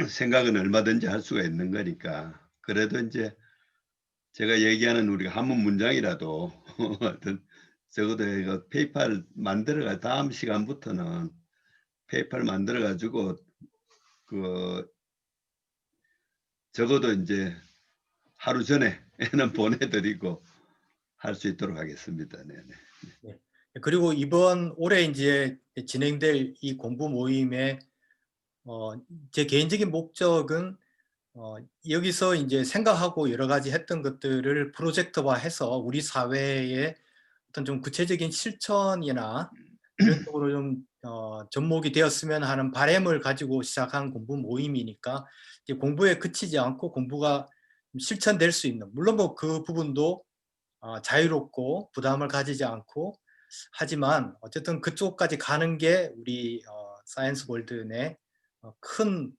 생각은 얼마든지 할 수가 있는 거니까 그래도 이제 제가 얘기하는 우리가 한문 문장이라도 어떤 적어도 이거 페이팔 만들어가 다음 시간부터는 페이팔 만들어 가지고 그 적어도 이제 하루 전에는 보내드리고 할 수 있도록 하겠습니다. 네네. 네. 그리고 이번 올해 이제 진행될 이 공부 모임에 제 개인적인 목적은 여기서 이제 생각하고 여러 가지 했던 것들을 프로젝트화해서 우리 사회에 어떤 좀 구체적인 실천이나 이런 쪽으로 좀 접목이 되었으면 하는 바람을 가지고 시작한 공부 모임이니까 이제 공부에 그치지 않고 공부가 실천될 수 있는, 물론 뭐 그 부분도 자유롭고 부담을 가지지 않고 하지만 어쨌든 그쪽까지 가는 게 우리 사이언스 월드 내 큰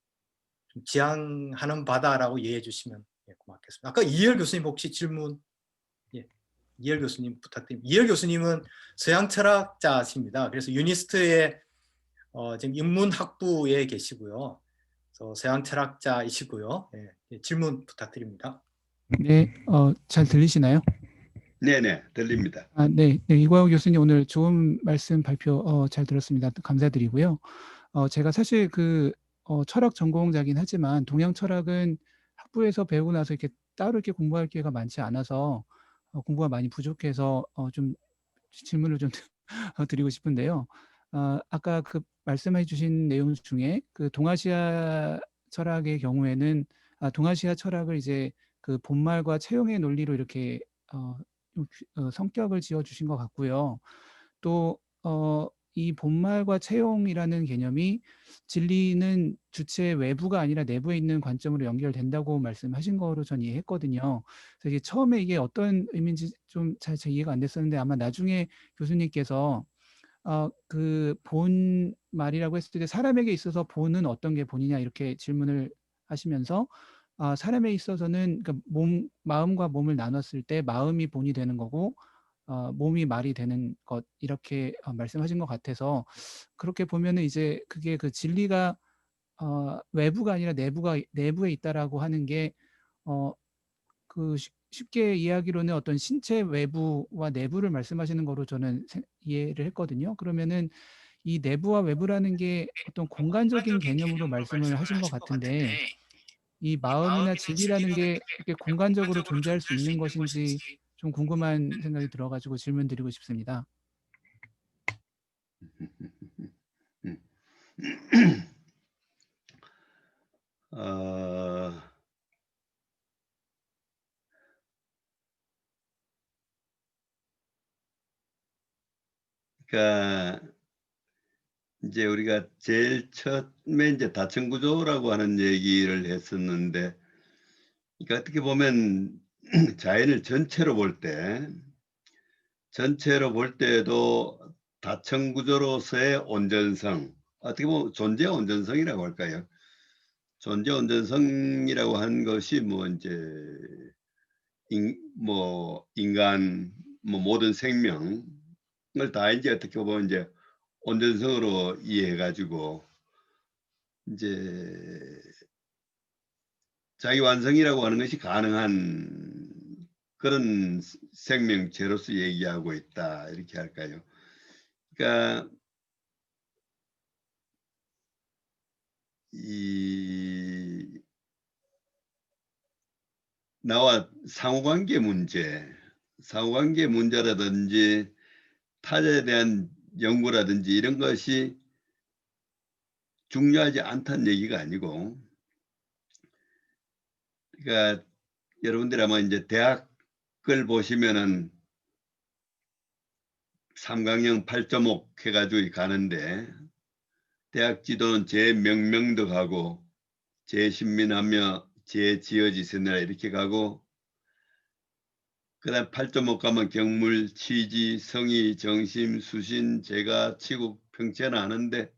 지향하는 바다라고 이해해 주시면 고맙겠습니다. 아까 이열 교수님 혹시 질문, 이열 교수님 부탁드립니다. 이열 교수님은 서양 철학자십니다. 그래서 유니스트의 지금 인문학부에 계시고요. 그래서 서양 철학자이시고요. 질문 부탁드립니다. 네, 잘 들리시나요? 네네, 들립니다. 네, 이광호 교수님 오늘 좋은 말씀 발표 잘 들었습니다. 감사드리고요. 제가 사실 철학 전공자긴 하지만 동양 철학은 학부에서 배우고 나서 이렇게 따로 이렇게 공부할 기회가 많지 않아서 공부가 많이 부족해서 좀 질문을 좀 드리고 싶은데요. 아까 말씀해 주신 내용 중에 동아시아 철학의 경우에는 동아시아 철학을 이제 본말과 채용의 논리로 이렇게 성격을 지어 주신 것 같고요. 또 이 본말과 채용이라는 개념이 진리는 주체 외부가 아니라 내부에 있는 관점으로 연결된다고 말씀하신 거로 전 이해했거든요. 그래서 이게 처음에 이게 어떤 의미인지 좀 잘 이해가 안 됐었는데 아마 나중에 교수님께서 본 말이라고 했을 때 사람에게 있어서 본은 어떤 게 본이냐 이렇게 질문을 하시면서 사람에 있어서는 마음과 몸을 나눴을 때 마음이 본이 되는 거고 몸이 말이 되는 것 이렇게 말씀하신 것 같아서 그렇게 보면은 이제 그게 진리가 외부가 아니라 내부에 있다라고 하는 게 쉽게 이야기로는 어떤 신체 외부와 내부를 말씀하시는 거로 저는 이해를 했거든요. 그러면은 이 내부와 외부라는 게 어떤 공간적인 개념으로 말씀을 하신 것 같은데 이 마음이나 진리라는 게 이렇게 공간적으로 존재할 수 있는 것인지 좀 궁금한 생각이 들어가지고 질문드리고 싶습니다. 그러니까 이제 우리가 제일 처음에 이제 다층구조라고 하는 얘기를 했었는데, 그러니까 어떻게 보면 자연을 전체로 볼 때에도 다층구조로서의 온전성, 어떻게 보면 존재 온전성이라고 할까요? 존재 온전성이라고 하는 것이 뭐 이제 뭐 인간 뭐 모든 생명을 다 이제 어떻게 보면 이제 온전성으로 이해해 가지고 이제 자기 완성이라고 하는 것이 가능한 그런 생명체로서 얘기하고 있다 이렇게 할까요? 그러니까 이 나와 상호관계 문제라든지 타자에 대한 연구라든지 이런 것이 중요하지 않다는 얘기가 아니고, 그러니까 여러분들 아마 이제 대학을 보시면은 3강형 8.5 해가지고 가는데 대학 지도는 재명명도 가고 재신민하며 재지어지세나 이렇게 가고, 그다음 8.5 가면 경물, 취지, 성의, 정심, 수신, 재가, 치국, 평체는 하는데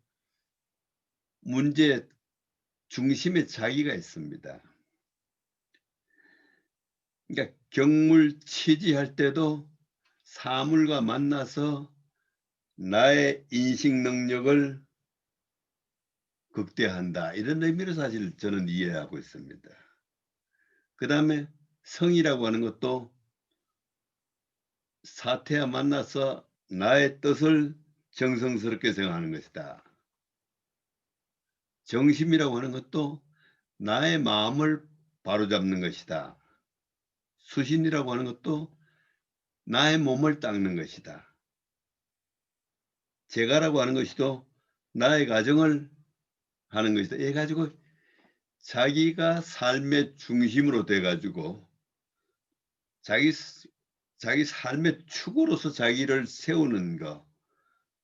문제 중심에 자기가 있습니다. 그러니까 경물 취지할 때도 사물과 만나서 나의 인식 능력을 극대화한다. 이런 의미로 사실 저는 이해하고 있습니다. 그 다음에 성이라고 하는 것도 사태와 만나서 나의 뜻을 정성스럽게 생각하는 것이다. 정심이라고 하는 것도 나의 마음을 바로잡는 것이다. 수신이라고 하는 것도 나의 몸을 닦는 것이다. 재가라고 하는 것이도 나의 가정을 하는 것이다. 이 가지고 자기가 삶의 중심으로 돼 가지고 자기 삶의 축으로서 자기를 세우는 거,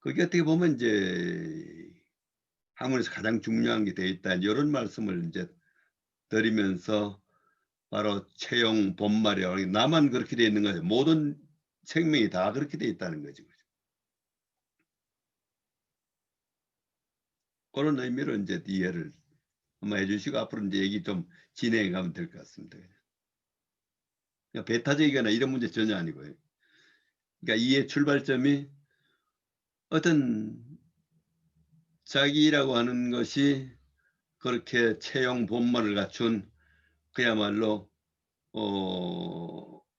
그게 어떻게 보면 이제 학문에서 가장 중요한 게 돼 있다. 이런 말씀을 이제 드리면서 바로 채용 본말이라고 나만 그렇게 돼 있는 거죠. 모든 생명이 다 그렇게 돼 있다는 거죠. 그런 의미로 이제 이해를 한번 해주시고 앞으로 이제 얘기 좀 진행해 가면 될 것 같습니다. 그냥 배타적이거나 이런 문제 전혀 아니고요. 그러니까 이해 출발점이 어떤 자기라고 하는 것이 그렇게 채용 본말을 갖춘 그야말로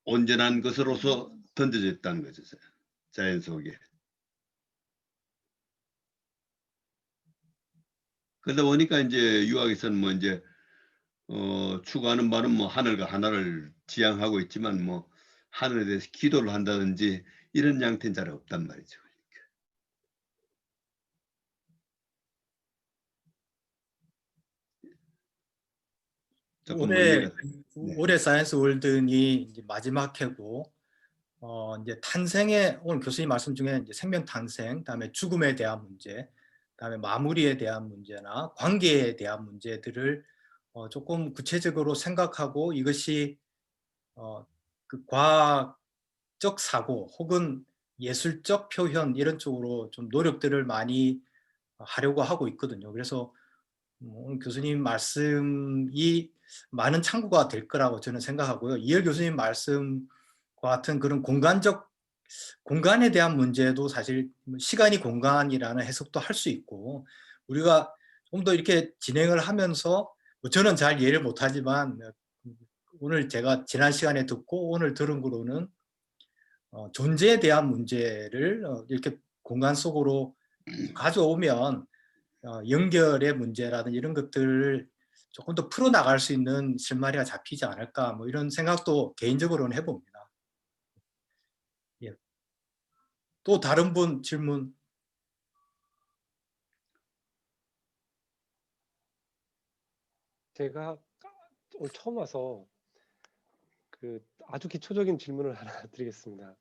온전한 것으로서 던져져 있다는 거죠. 자연 속에. 그러다 보니까 이제 유학에서는 뭐 이제 추구하는 바는 뭐 하늘과 하나를 지향하고 있지만 뭐 하늘에 대해서 기도를 한다든지 이런 양태는 잘 없단 말이죠. 조금 논리가 네. 올해 사이언스 월드니 이제 마지막 해고 이제 탄생의 오늘 교수님 말씀 중에 이제 생명 탄생, 다음에 죽음에 대한 문제, 다음에 마무리에 대한 문제나 관계에 대한 문제들을 조금 구체적으로 생각하고 이것이 그 과학적 사고 혹은 예술적 표현 이런 쪽으로 좀 노력들을 많이 하려고 하고 있거든요. 그래서 오늘 교수님 말씀이 많은 참고가 될 거라고 저는 생각하고요. 이열 교수님 말씀과 같은 그런 공간에 대한 문제도 사실 시간이 공간이라는 해석도 할 수 있고, 우리가 좀 더 이렇게 진행을 하면서 저는 잘 이해를 못하지만 오늘 제가 지난 시간에 듣고 오늘 들은 거로는 존재에 대한 문제를 이렇게 공간 속으로 가져오면 연결의 문제라든지 이런 것들을 조금 더 풀어나갈 수 있는 실마리가 잡히지 않을까 뭐 이런 생각도 개인적으로는 해봅니다. 예. 또 다른 분 질문. 제가 오늘 처음 와서 그 아주 기초적인 질문을 하나 드리겠습니다.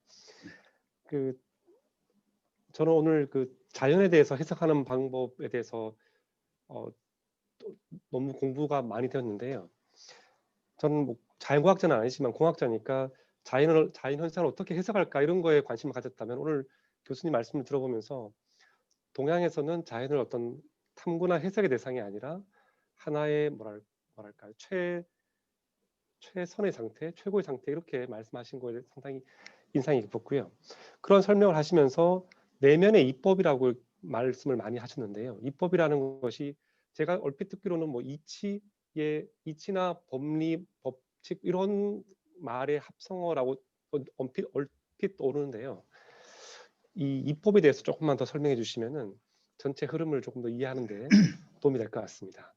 저는 오늘 그 자연에 대해서 해석하는 방법에 대해서 너무 공부가 많이 되었는데요. 저는 뭐 자연과학자는 아니지만 공학자니까 자연 현상을 어떻게 해석할까 이런 거에 관심을 가졌다면 오늘 교수님 말씀을 들어보면서 동양에서는 자연을 어떤 탐구나 해석의 대상이 아니라 하나의 뭐랄까요, 최선의 상태, 최고의 상태 이렇게 말씀하신 거에 상당히 인상이 깊었고요. 그런 설명을 하시면서 내면의 이법이라고 말씀을 많이 하셨는데요. 이법이라는 것이 제가 얼핏 듣기로는 뭐 이치나 법리, 법칙 이런 말의 합성어라고 얼핏 떠오르는데요. 이 이법에 대해서 조금만 더 설명해 주시면은 전체 흐름을 조금 더 이해하는 데 도움이 될 것 같습니다.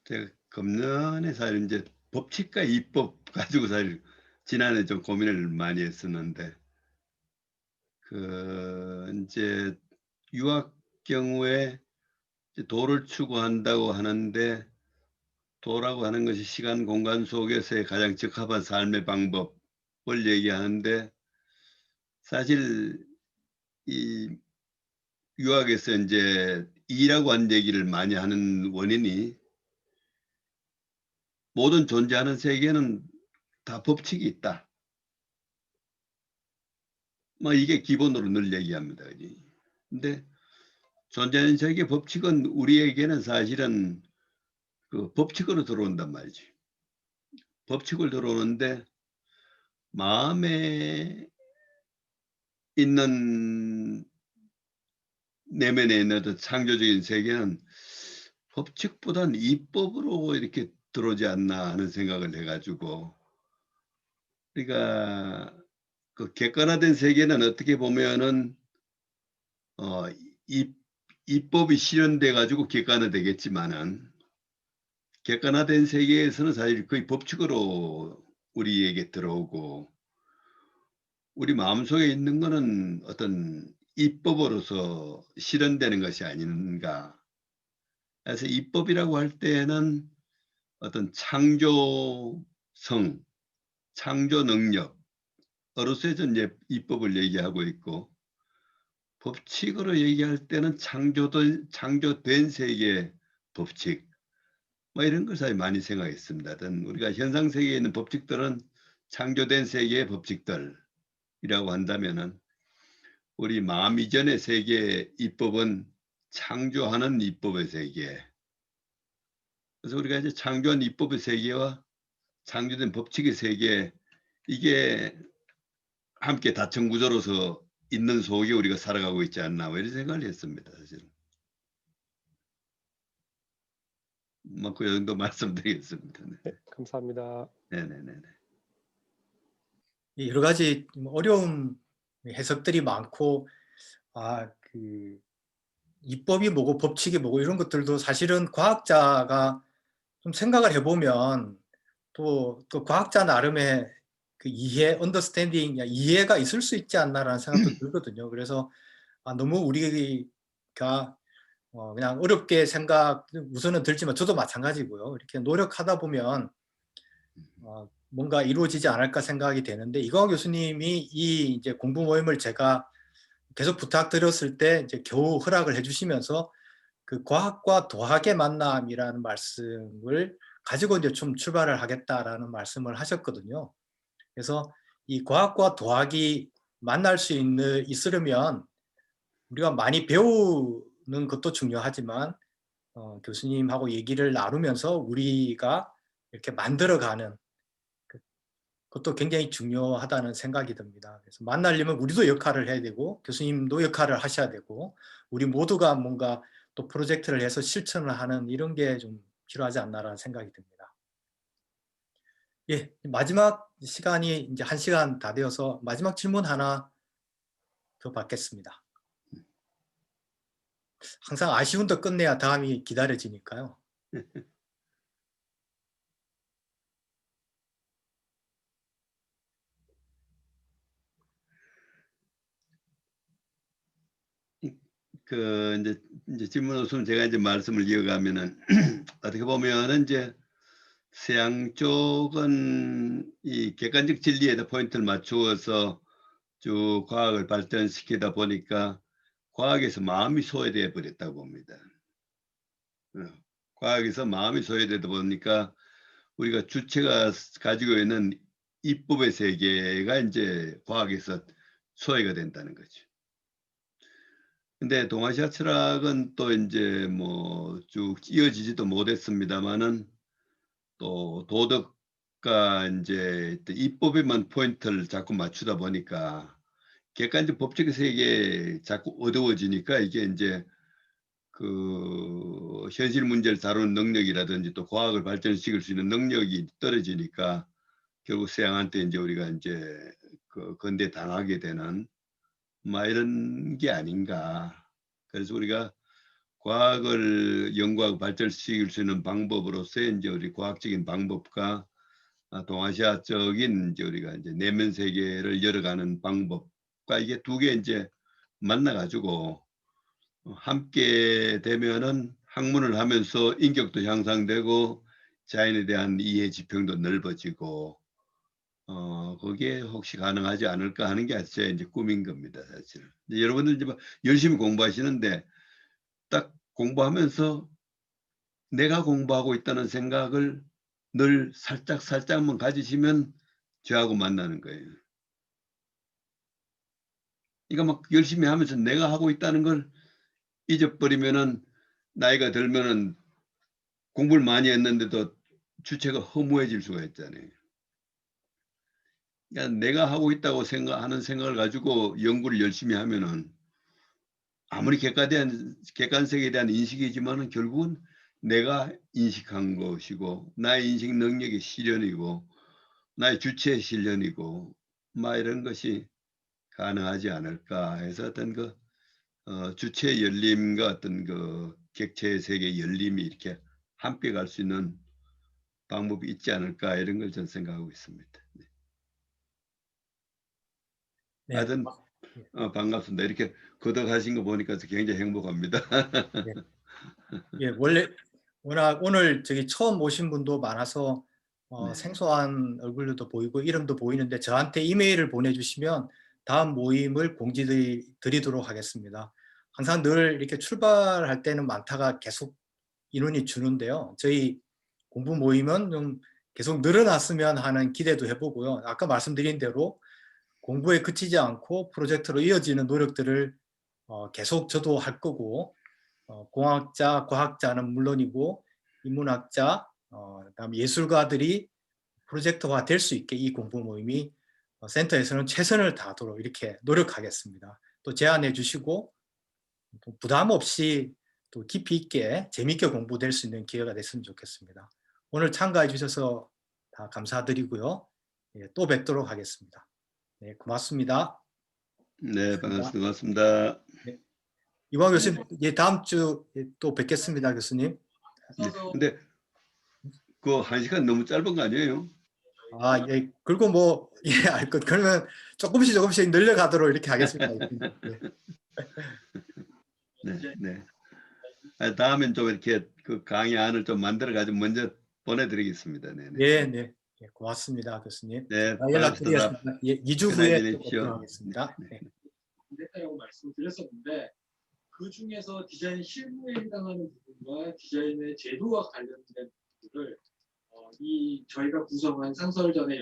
제가 금년에 사실 이제 법칙과 입법 가지고 사실 지난해 좀 고민을 많이 했었는데 이제 유학 경우에 이제 도를 추구한다고 하는데 도라고 하는 것이 시간 공간 속에서의 가장 적합한 삶의 방법을 얘기하는데 사실 이 유학에서 이제 이라고 한 얘기를 많이 하는 원인이 모든 존재하는 세계에는 다 법칙이 있다. 뭐 이게 기본으로 늘 얘기합니다. 근데 존재하는 세계 법칙은 우리에게는 사실은 그 법칙으로 들어온단 말이지. 법칙을 들어오는데 마음에 있는 내면에 있는 어떤 창조적인 세계는 법칙보다는 이법으로 이렇게 들어오지 않나 하는 생각을 해가지고 그러니까 그 객관화된 세계는 어떻게 보면은 이법이 실현돼 가지고 객관화되겠지만은 객관화된 세계에서는 사실 거의 법칙으로 우리에게 들어오고 우리 마음속에 있는 거는 어떤 이법으로서 실현되는 것이 아닌가. 그래서 이법이라고 할 때는 어떤 창조성, 창조 능력으로서 이제 이법을 얘기하고 있고 법칙으로 얘기할 때는 창조된 세계의 법칙 뭐 이런 걸 사실 많이 생각했습니다. 어떤 우리가 현상 세계에 있는 법칙들은 창조된 세계의 법칙들이라고 한다면은 우리 마음 이전의 세계의 이법은 창조하는 이법의 세계. 그래서 우리가 이제 창조한 이법의 세계와 창조된 법칙의 세계 이게 함께 다층 구조로서 있는 속에 우리가 살아가고 있지 않나 이런 생각을 했습니다. 사실은. 뭐 그 정도 말씀드리겠습니다. 네. 네, 감사합니다. 네네네. 여러 가지 어려운 해석들이 많고 그 이법이 뭐고 법칙이 뭐고 이런 것들도 사실은 과학자가 좀 생각을 해보면 또 과학자 나름의 그 언더스탠딩, 이해가 있을 수 있지 않나라는 생각도 들거든요. 그래서 너무 우리가 그냥 어렵게 우선은 들지만 저도 마찬가지고요. 이렇게 노력하다 보면 뭔가 이루어지지 않을까 생각이 되는데 이광호 교수님이 이 이제 공부 모임을 제가 계속 부탁드렸을 때 이제 겨우 허락을 해주시면서 그 과학과 도학의 만남이라는 말씀을 가지고 이제 좀 출발을 하겠다라는 말씀을 하셨거든요. 그래서 이 과학과 도학이 만날 수 있으려면 우리가 많이 배우는 것도 중요하지만 교수님하고 얘기를 나누면서 우리가 이렇게 만들어가는 그것도 굉장히 중요하다는 생각이 듭니다. 그래서 만나려면 우리도 역할을 해야 되고 교수님도 역할을 하셔야 되고 우리 모두가 뭔가 또 프로젝트를 해서 실천을 하는 이런 게 좀 필요하지 않나라는 생각이 듭니다. 예, 마지막 시간이 이제 1시간 다 되어서 마지막 질문 하나 더 받겠습니다. 항상 아쉬운 더 끝내야 다음이 기다려지니까요. 이제 질문 없으면 제가 이제 말씀을 이어가면은 어떻게 보면은 이제 서양 쪽은 이 객관적 진리에다 포인트를 맞추어서 쭉 과학을 발전시키다 보니까 과학에서 마음이 소외되어 버렸다고 봅니다. 과학에서 마음이 소외되다 보니까 우리가 주체가 가지고 있는 이법의 세계가 이제 과학에서 소외가 된다는 거죠. 근데 동아시아 철학은 또 이제 뭐 쭉 이어지지도 못했습니다만은 또 도덕과 이제 입법에만 포인트를 자꾸 맞추다 보니까 객관적 법적 세계에 자꾸 어두워지니까 이게 이제 그 현실 문제를 다루는 능력이라든지 또 과학을 발전시킬 수 있는 능력이 떨어지니까 결국 서양한테 이제 우리가 이제 그 근대 당하게 되는 뭐 이런 게 아닌가. 그래서 우리가 과학을 연구하고 발전시킬 수 있는 방법으로서 이제 우리 과학적인 방법과 동아시아적인 이제 우리가 이제 내면 세계를 열어가는 방법과 이게 두 개 이제 만나가지고 함께 되면은 학문을 하면서 인격도 향상되고 자연에 대한 이해 지평도 넓어지고 거기에 혹시 가능하지 않을까 하는 게 제 이제 꿈인 겁니다, 사실은. 여러분들 이제 열심히 공부하시는데 딱 공부하면서 내가 공부하고 있다는 생각을 늘 살짝만 가지시면 저하고 만나는 거예요. 그러니까 막 열심히 하면서 내가 하고 있다는 걸 잊어버리면은 나이가 들면은 공부를 많이 했는데도 주체가 허무해질 수가 있잖아요. 그러니까 내가 하고 있다고 생각하는 생각을 가지고 연구를 열심히 하면은 아무리 객관성에 대한 인식이지만은 결국은 내가 인식한 것이고 나의 인식 능력의 실현이고 나의 주체의 실현이고 막 이런 것이 가능하지 않을까 해서 어떤 그 주체의 열림과 어떤 그 객체의 세계의 열림이 이렇게 함께 갈 수 있는 방법이 있지 않을까 이런 걸 저는 생각하고 있습니다. 네. 네, 하여튼 반갑습니다. 이렇게 거듭하신 거 보니까 굉장히 행복합니다. 예, 원래 워낙 오늘 저기 처음 오신 분도 많아서 네. 생소한 얼굴도 보이고 이름도 보이는데 저한테 이메일을 보내주시면 다음 모임을 공지드리도록 하겠습니다. 항상 늘 이렇게 출발할 때는 많다가 계속 인원이 주는데요. 저희 공부 모임은 좀 계속 늘어났으면 하는 기대도 해보고요. 아까 말씀드린 대로 공부에 그치지 않고 프로젝트로 이어지는 노력들을 계속 저도 할 거고 공학자, 과학자는 물론이고 인문학자, 그다음에 예술가들이 프로젝트화 될 수 있게 이 공부 모임이 센터에서는 최선을 다하도록 이렇게 노력하겠습니다. 또 제안해 주시고 또 부담 없이 또 깊이 있게 재미있게 공부될 수 있는 기회가 됐으면 좋겠습니다. 오늘 참가해 주셔서 다 감사드리고요. 예, 또 뵙도록 하겠습니다. 네, 고맙습니다. 네, 반갑습니다. 고맙습니다. 네. 이광 교수님, 예, 다음 주 또 뵙겠습니다, 교수님. 네. 근데 그 1시간 너무 짧은 거 아니에요? 아, 예, 그리고 뭐, 예, 알 것, 그러면 조금씩 늘려가도록 이렇게 하겠습니다. 예. 네, 네. 다음엔 좀 이렇게 그 강의 안을 좀 만들어가지고 먼저 보내드리겠습니다. 네, 네. 예, 네. 예, 고맙습니다, 교수님. 네, 연락드리겠습니다. 예, 2주 편하게 후에 지내십시오. 뵙도록 하겠습니다. 네. 했다고 말씀드렸었는데 그 중에서 디자인 실무에 해당하는 부분과 디자인의 제도와 관련된 부분을 저희가 구성한 상설전의